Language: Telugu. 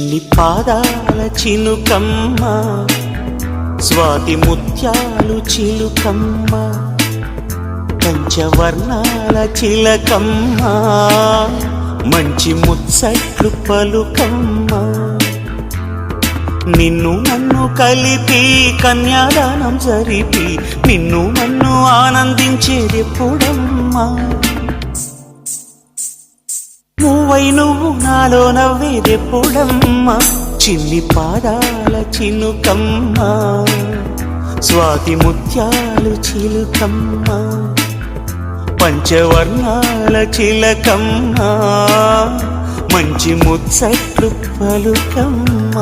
చిన్ని పాదాల చినుకమ్మ స్వాతి ముత్యాలు చిలుకమ్మ పంచవర్ణాల చిలకమ్మ మంచి ముచ్చట్లు పలుకమ్మ నిన్ను నన్ను కలిపి కన్యాదానం జరిపి నిన్ను నన్ను ఆనందించేదెప్పుడమ్మా నువ్వై నువ్వు నాలో నవ్వేదెప్పుడమ్మా చిన్ని పాదాల చినుకమ్మ స్వాతి ముత్యాలు చిలుకమ్మ పంచవర్ణాల చిలకమ్మ మంచి ముచ్చట్లు పలుకమ్మ